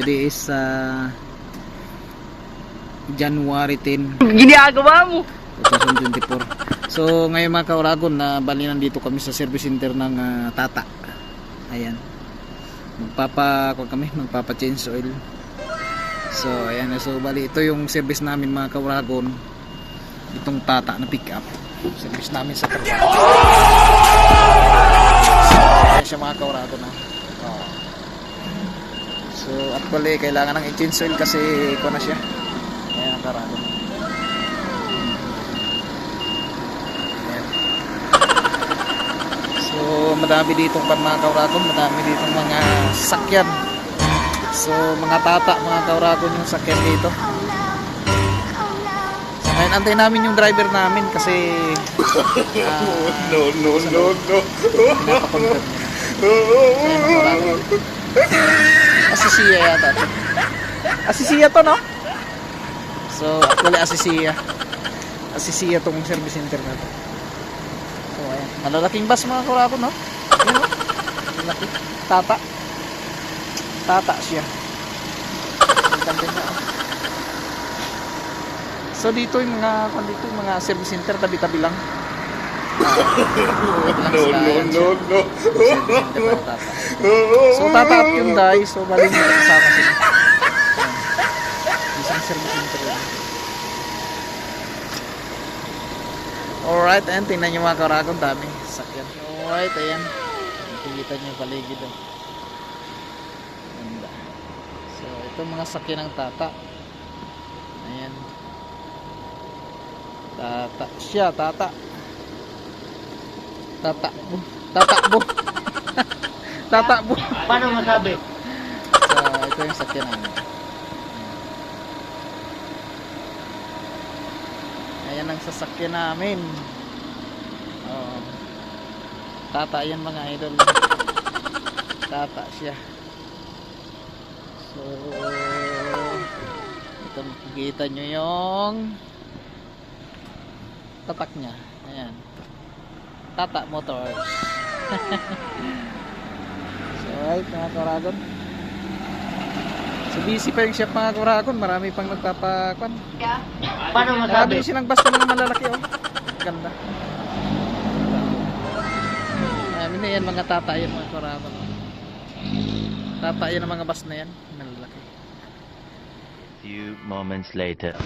Today is January 10 Ginagawa mo 2024. So ngayon mga kauragon, bali nandito kami sa service center ng Tata. Ayan, magpapa change oil. So ayan, so bali ito yung service namin mga kauragon, itong Tata na pick up service namin sa trabaho. So ayan siya mga kauragon So actually kailangan ng i-change oil kasi iko na siya. Ayan kauragon. So madami ditong mga kauragon, madami ditong mga sasakyan. So mga Tata mga kauragon yung sakyan dito. So ngayon antay namin yung driver namin kasi no. napakonfirm niya. Asisiya yata ito. Asisiya to, no? So actually Asisiya tong service center na to. So ayan, malalaking bus mga kauragon, no? Ayan, no? Malaki. Tata siya. So dito yung mga service center tabi-tabi lang. No. So Tata at Hyundai, so bali nyo kasama sila. Isang service center yun. Alright, ayan, tingnan nyo mga kauragon, dami sakyan. Alright, ayan, nakikita nyo yung paligid. Ganda. So ito mga sakyan ng Tata. Ayan, Tata siya, Tata Tatakbo. Paano masabi? So ito yung sakyan namin. Ayan ang sasakyan namin. Tata yan mga idol. Tata siya. So ito makikita nyo yung tatak nya. Ayan, Tata Motors. So right mga kauragon, so busy pa yung shop mga kauragon, marami pang nagpapakuan. Paano masabi? Marami silang basta mga malalaki ganda. Amin yan mga Tata yan mga kauragon. Tata yan ang mga bus na yan malalaki. Few moments later.